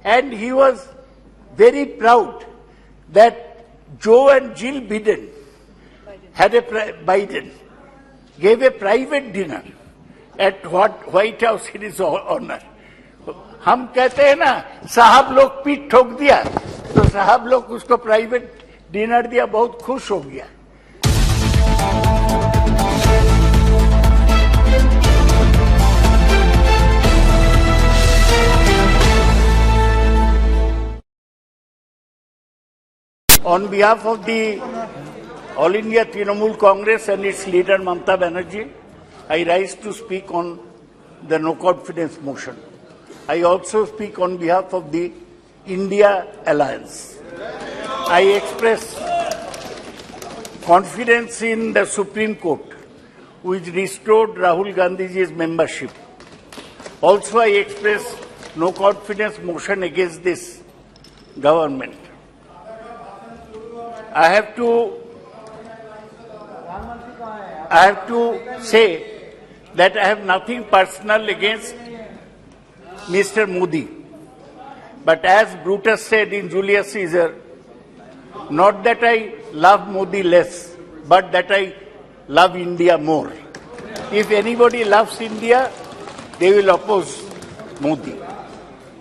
And he was very proud that Joe and Jill Biden gave a private dinner at White House in his honor. हम कहते हैं ना साहब लोग पीठ ठोक दिया तो साहब लोग उसको प्राइवेट डिनर दिया, बहुत खुश हो गया. On behalf of the All India Trinamool Congress and its leader Mamata Banerjee, I rise to speak on the no confidence motion. I also speak on behalf of the India Alliance. I express confidence in the Supreme Court, which restored Rahul Gandhi's membership. Also, I express no confidence motion against this government. I have to say that I have nothing personal against Mr. Modi. But as Brutus said in Julius Caesar, not that I love Modi less, but that I love India more. If anybody loves India, they will oppose Modi.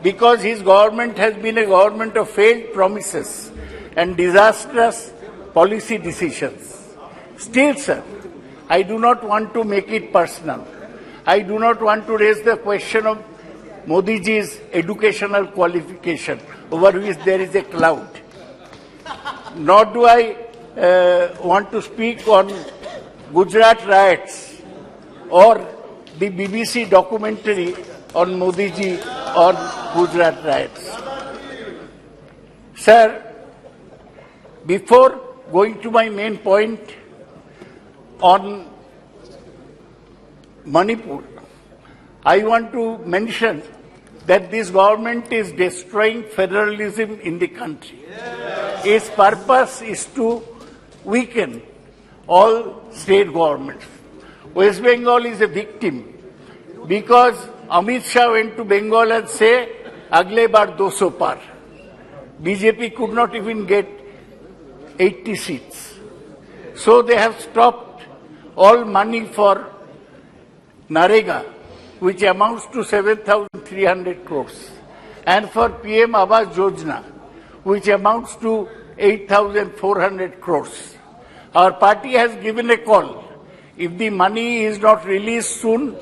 Because his government has been a government of failed promises and disastrous policy decisions. Still, sir, I do not want to make it personal. I do not want to raise the question of Modi ji's educational qualification over which there is a cloud. Nor do I want to speak on Gujarat riots or the BBC documentary on Modi ji on Gujarat riots. Sir, before going to my main point on Manipur, I want to mention that this government is destroying federalism in the country. Its purpose is to weaken all state governments. West Bengal is a victim because Amit Shah went to Bengal and said, Agle bar 200 par. BJP could not even get 80 seats. So they have stopped all money for Narega, which amounts to 7,300 crores, and for PM Awas Yojana, which amounts to 8,400 crores. Our party has given a call. If the money is not released soon,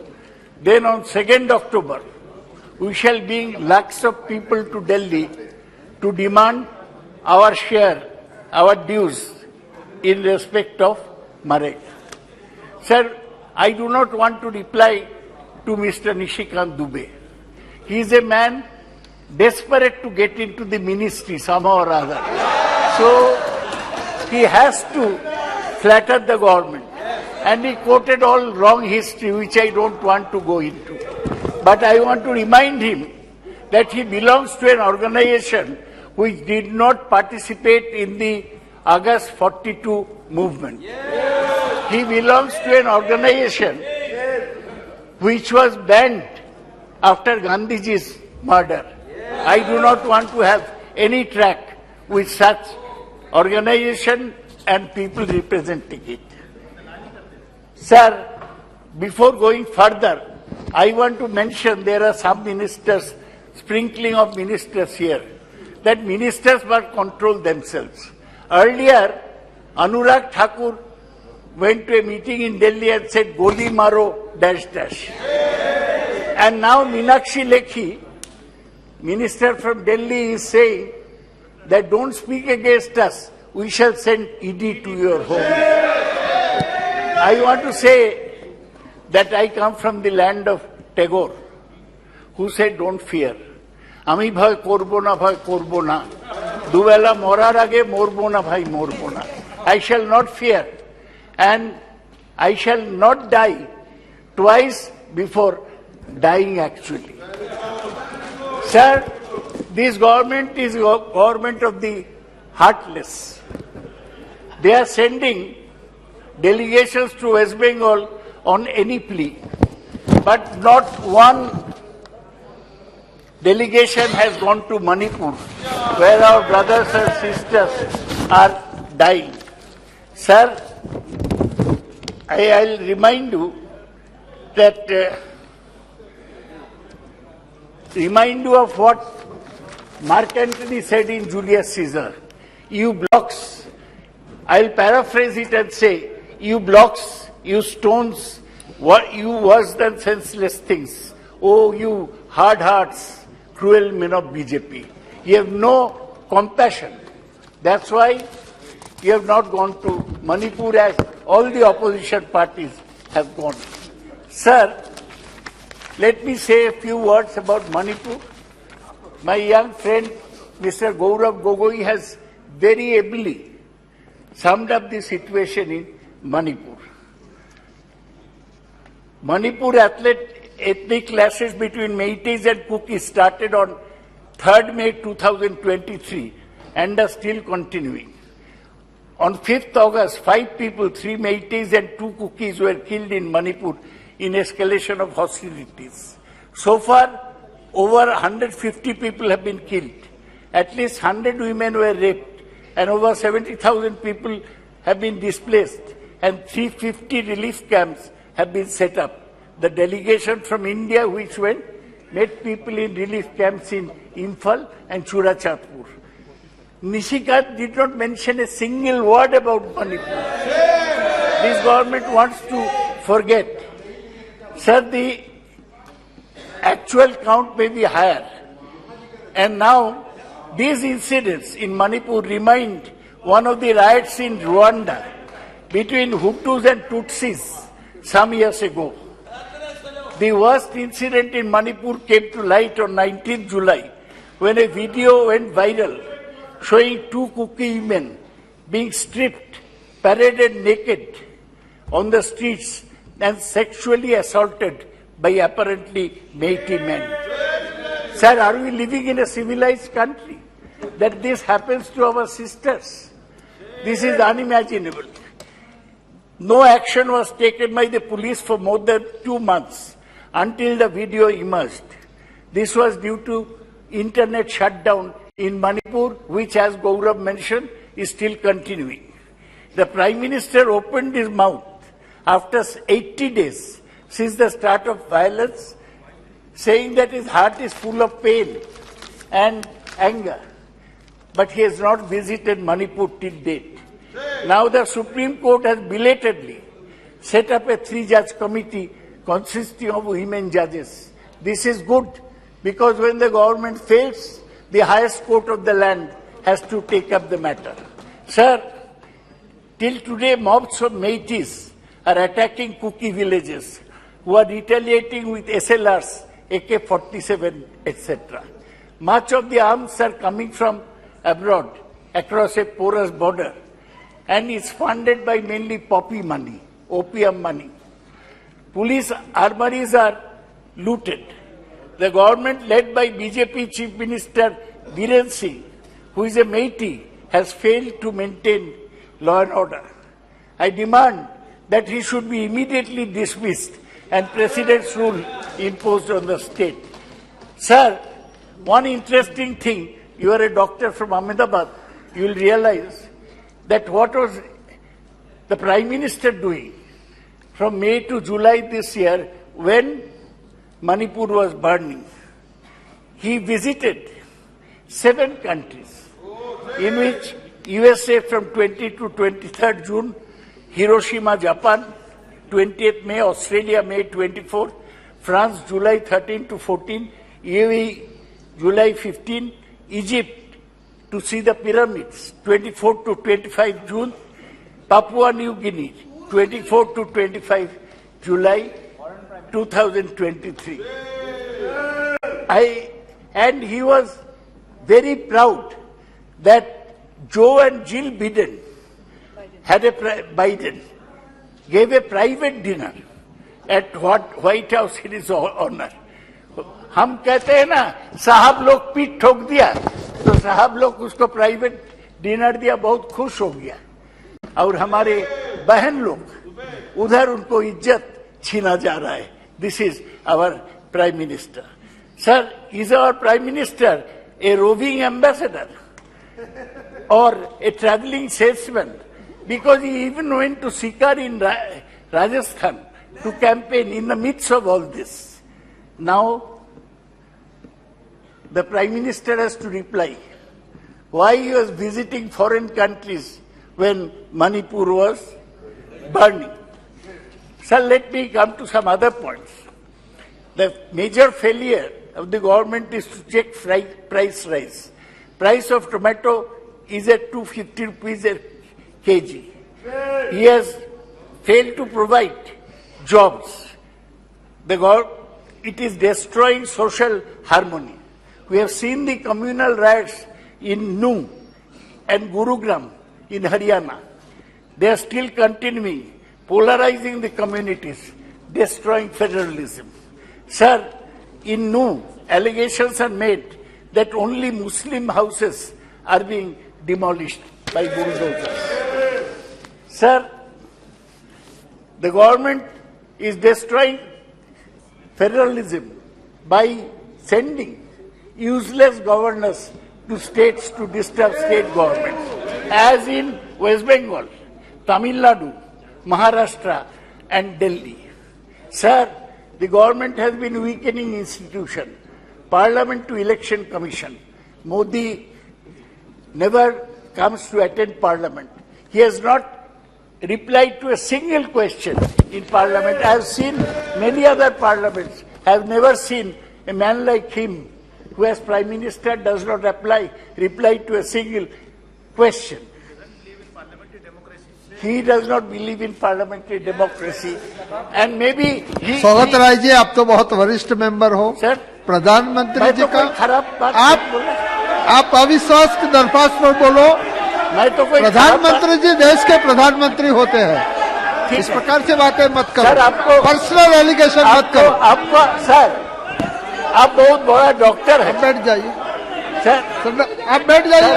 then on 2nd October, we shall bring lakhs of people to Delhi to demand our share, our dues in respect of Marek. Sir, I do not want to reply to Mr. Nishikant Dubey. He is a man desperate to get into the ministry somehow or other. So he has to flatter the government. And he quoted all wrong history, which I don't want to go into. But I want to remind him that he belongs to an organization which did not participate in the August 42 movement. He belongs to an organization which was banned after Gandhiji's murder. I do not want to have any track with such organization and people representing it. Sir, before going further, I want to mention there are some ministers, sprinkling of ministers here, that ministers must control themselves. Earlier, Anurag Thakur went to a meeting in Delhi and said, Goli maro, dash dash. And now Meenakshi Lekhi, minister from Delhi, is saying that don't speak against us, we shall send ED to your home. I want to say that I come from the land of Tagore, who said, don't fear. Ami bhai korbo na bhai korbo na. Dubela morar age morbo na bhai morbo na. I shall not fear, and I shall not die twice before dying actually. Sir, this government is government of the heartless. They are sending delegations to West Bengal on any plea, but not one delegation has gone to Manipur, where our brothers and sisters are dying. Sir, I'll remind you that of what Mark Antony said in Julius Caesar. You blocks, I'll paraphrase it and say, you blocks, you stones, you worse than senseless things. Oh, you hard hearts, cruel men of BJP. You have no compassion. That's why you have not gone to Manipur as all the opposition parties have gone. Sir, let me say a few words about Manipur. My young friend, Mr. Gaurav Gogoi, has very ably summed up the situation in Manipur. Manipur ethnic clashes between Meiteis and Kukis started on 3rd May 2023 and are still continuing. On 5th August, 5 people, 3 Meiteis and 2 Kukis were killed in Manipur in escalation of hostilities. So far, over 150 people have been killed. At least 100 women were raped and over 70,000 people have been displaced and 350 relief camps have been set up. The delegation from India which went met people in relief camps in Imphal and Churachandpur. Nishikant did not mention a single word about Manipur. This government wants to forget. Sir, the actual count may be higher. And now, these incidents in Manipur remind one of the riots in Rwanda between Hutus and Tutsis some years ago. The worst incident in Manipur came to light on 19th July when a video went viral showing 2 Kuki women being stripped, paraded naked on the streets and sexually assaulted by apparently Meitei men. Sir, are we living in a civilized country that this happens to our sisters? This is unimaginable. No action was taken by the police for more than 2 months until the video emerged. This was due to internet shutdown in Manipur, which, as Gaurav mentioned, is still continuing. The Prime Minister opened his mouth after 80 days since the start of violence, saying that his heart is full of pain and anger. But he has not visited Manipur till date. Now the Supreme Court has belatedly set up a 3-judge committee consisting of women judges. This is good because when the government fails, the highest court of the land has to take up the matter. Sir, till today mobs of Meiteis are attacking Kuki villages who are retaliating with SLRs, AK-47, etc. Much of the arms are coming from abroad across a porous border and is funded by mainly poppy money, opium money. Police armories are looted. The government led by BJP Chief Minister Biren Singh, who is a Meitei, has failed to maintain law and order. I demand that he should be immediately dismissed and President's rule imposed on the state. Sir, one interesting thing, you are a doctor from Ahmedabad, you will realize that what was the Prime Minister doing from May to July this year when Manipur was burning. He visited 7 countries, in which USA from 20 to 23rd June, Hiroshima, Japan, 20th May, Australia, May 24, France, July 13 to 14, UAE, July 15, Egypt, to see the pyramids, 24 to 25 June, Papua New Guinea, 24 to 25 July 2023. And he was very proud that Joe and Jill Biden gave a private dinner at White House in his honor. हम कहते हैं ना साहब लोग पीठ ठोक दिया तो साहब लोग उसको प्राइवेट डिनर दिया, बहुत खुश हो गया. और हमारे बहन लोग उधर उनको इज्जत छीना जा रहा है. This is our prime minister. Sir, is our Prime Minister a roving ambassador or a traveling salesman? Because he even went to Sikar in Rajasthan to campaign in the midst of all this. Now, the Prime Minister has to reply why he was visiting foreign countries when Manipur was burning. Sir, let me come to some other points. The major failure of the government is to check price rise. Price of tomato is at 250 rupees a kg. He has failed to provide jobs. It is destroying social harmony. We have seen the communal riots in Nuh and Gurugram in Haryana. They are still continuing, polarizing the communities, destroying federalism. Sir, in Nuh, allegations are made that only Muslim houses are being demolished by bulldozers. Sir, the government is destroying federalism by sending useless governors to states to disturb state governments, as in West Bengal, Tamil Nadu, Maharashtra and Delhi. Sir, the government has been weakening institutions, Parliament to Election Commission. Modi never comes to attend Parliament. He has not replied to a single question in Parliament. I have seen many other parliaments. I have never seen a man like him, who as Prime Minister does not reply to a single question. He does not believe in parliamentary democracy, and maybe he. स्वागत राय जी, आप तो बहुत वरिष्ठ member हो sir, प्रधानमंत्री जी का खराब बात आप अविश्वास की दरख्वास्त पर बोलो। मैं तो कोई प्रधानमंत्री जी देश के प्रधानमंत्री होते हैं, इस प्रकार से बातें मत करो। सर, आपको पर्सनल एलिगेशन मत करो। आपको सर, आप बहुत बड़ा डॉक्टर है। बैठ जाइए सर, आप बैठ जाइए।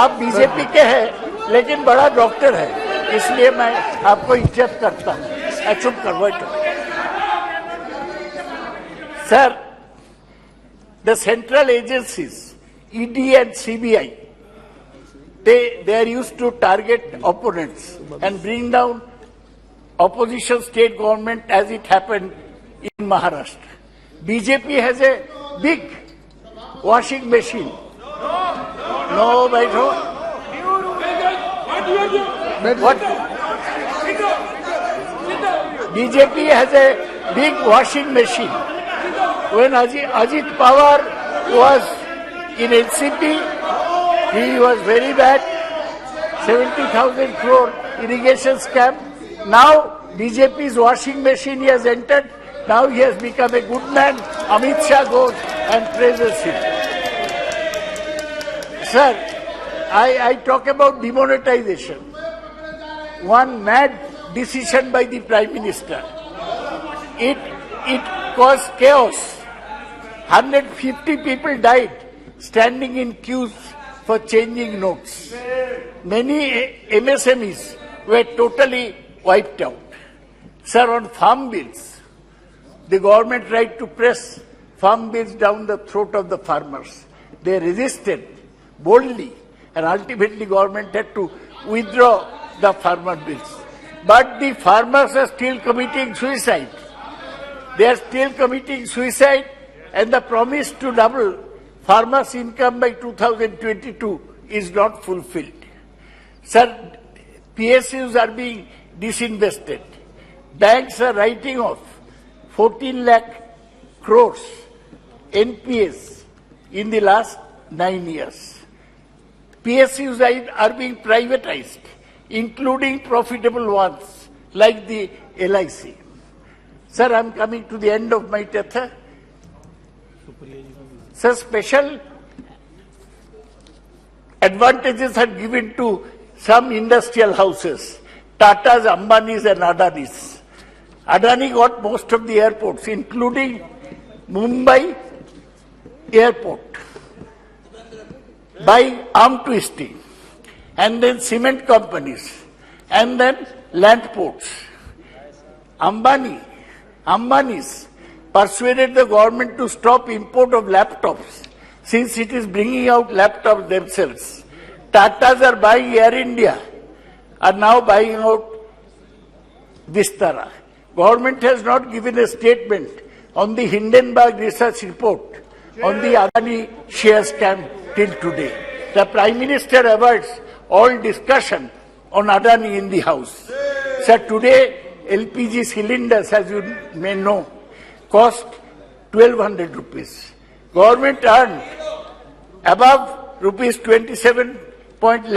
आप बीजेपी के हैं लेकिन बड़ा डॉक्टर है, इसलिए मैं आपको इज्जत करता हूँ। चुप करो sir. The central agencies, ED and CBI, they are used to target opponents and bring down opposition state government, as it happened in Maharashtra. BJP has a big washing machine. No, what? BJP has a big washing machine. When Ajit Pawar was in NCP, he was very bad. 70,000 crore irrigation scam. Now BJP's washing machine he has entered. Now he has become a good man. Amit Shah goes and praises him. Sir, I talk about demonetization. One mad decision by the Prime Minister. It caused chaos. 150 people died standing in queues for changing notes. Many MSMEs were totally wiped out. Sir, on farm bills, the government tried to press farm bills down the throat of the farmers. They resisted boldly, and ultimately government had to withdraw the farmer bills. But the farmers are still committing suicide. They are still committing suicide, and the promise to double farmers' income by 2022 is not fulfilled. Sir, PSUs are being disinvested. Banks are writing off 14 lakh crores NPAs in the last 9 years. PSUs are being privatized, including profitable ones like the LIC. Sir, I am coming to the end of my tether. Sir, special advantages are given to some industrial houses, Tatas, Ambanis and Adanis. Adani got most of the airports, including Mumbai airport, by arm twisting, and then cement companies, and then land ports. Ambani's persuaded the government to stop import of laptops, since it is bringing out laptops themselves. Tatas are buying Air India, are now buying out Vistara. Government has not given a statement on the Hindenburg research report on the Adani share scam till today. The Prime Minister avoids all discussion on Adani in the House. Sir, today LPG cylinders, as you may know, cost 1,200 rupees. Government earned above rupees 27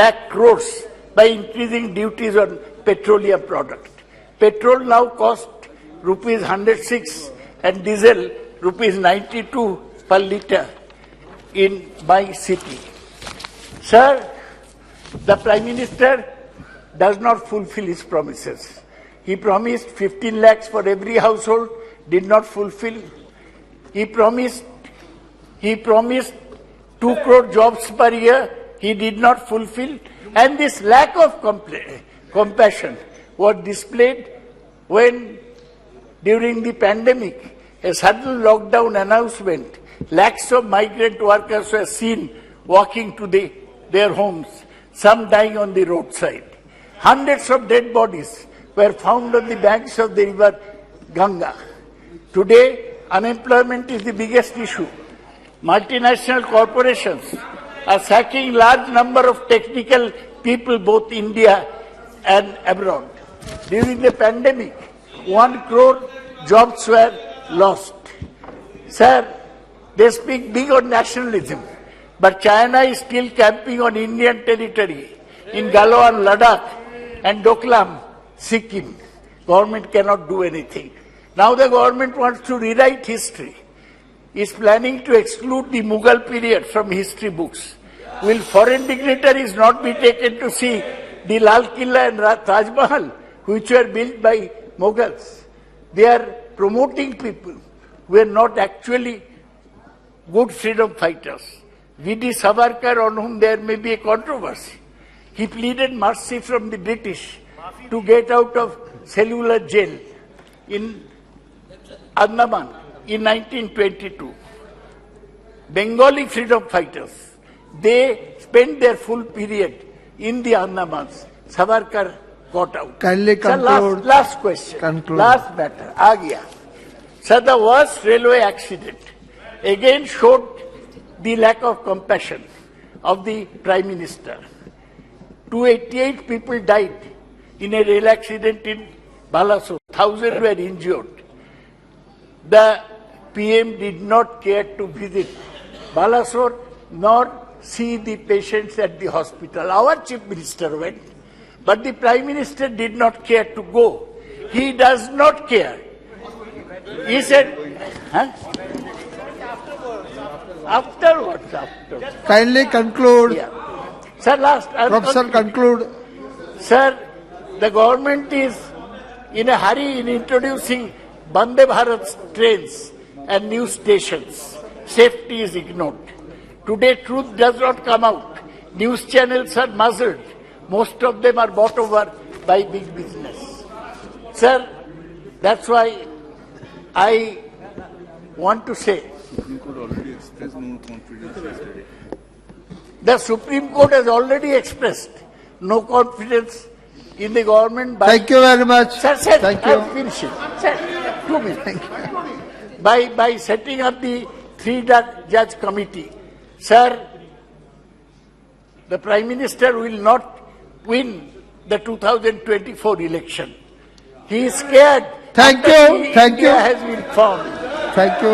lakh crores by increasing duties on petroleum product. Petrol now costs rupees 106 and diesel rupees 92 per litre in my city. Sir, the Prime Minister does not fulfill his promises. He promised 15 lakhs for every household, did not fulfill. He promised 2 crore jobs per year, he did not fulfill. And this lack of compassion was displayed when, during the pandemic, a sudden lockdown announcement, lakhs of migrant workers were seen walking to their homes, some dying on the roadside. Hundreds of dead bodies were found on the banks of the river Ganga. Today, unemployment is the biggest issue. Multinational corporations are sacking large number of technical people, both India and abroad. During the pandemic, 1 crore jobs were lost. Sir, they speak big on nationalism, but China is still camping on Indian territory in Galwan, Ladakh and Doklam, Sikkim. Government cannot do anything. Now the government wants to rewrite history. Is planning to exclude the Mughal period from history books. Will foreign dignitaries not be taken to see the Lal Killa and Taj Mahal, which were built by Mughals? They are promoting people who are not actually good freedom fighters. V.D. Savarkar, on whom there may be a controversy, he pleaded mercy from the British to get out of cellular jail in Andaman in 1922. Bengali freedom fighters, they spent their full period in the Andamans. Savarkar got out. Kindly conclude. Last question. Conclude. Last matter. Agya. Sir, the worst railway accident again showed the lack of compassion of the Prime Minister. 288 people died in a rail accident in Balasore. Thousands were injured. The PM did not care to visit Balasore nor see the patients at the hospital. Our Chief Minister went, but the Prime Minister did not care to go. He does not care. He said, Afterwards. Kindly conclude. Yeah. Sir, Professor, conclude. Sir, the government is in a hurry in introducing Vande Bharat trains and new stations. Safety is ignored. Today, truth does not come out. News channels are muzzled. Most of them are bought over by big business. Sir, that's why I want to say the Supreme Court has already expressed no confidence in the government. Thank you very much. Sir, thank you. I'm finishing. Sir, 2 minutes. By setting up the 3-judge committee, sir, the Prime Minister will not win the 2024 election. He is scared. Thank you. Thank you. India has been formed. Thank you.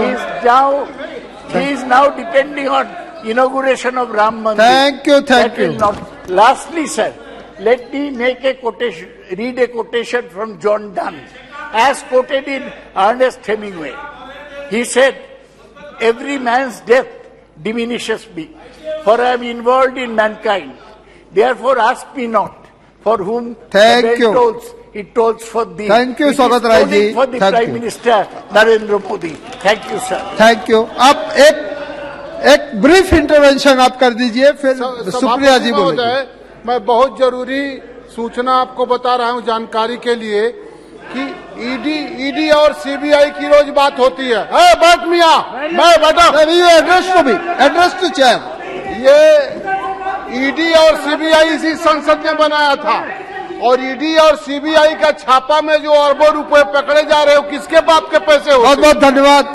He is now depending on inauguration of Ram Mandir. Thank you. Thank you. Lastly, sir, let me make a quotation, read a quotation from John Donne, as quoted in Ernest Hemingway. He said, "Every man's death diminishes me, for I am involved in mankind. Therefore ask me not, for whom Thank the you. bell tolls, it tolls for thee." Thank you, It is Swagat Rai ji. tolling for the Thank Prime you. Minister Narendra Modi. Thank you, sir. Thank you. आप एक brief intervention आप कर दीजिए, फिर सुप्रिया जी बोलेंगे। मैं बहुत जरूरी सूचना आपको बता रहा हूं जानकारी के लिए कि ईडी और सीबीआई की रोज बात होती है। बैठ मियां, मैं बैठा। Address to be, address to chair. ये ईडी और सीबीआई इसी संसद ने बनाया था, और ईडी और सीबीआई का छापा में जो अरबों रुपए पकड़े जा रहे हो, किसके बाप के पैसे होते? बहुत बहुत धन्यवाद।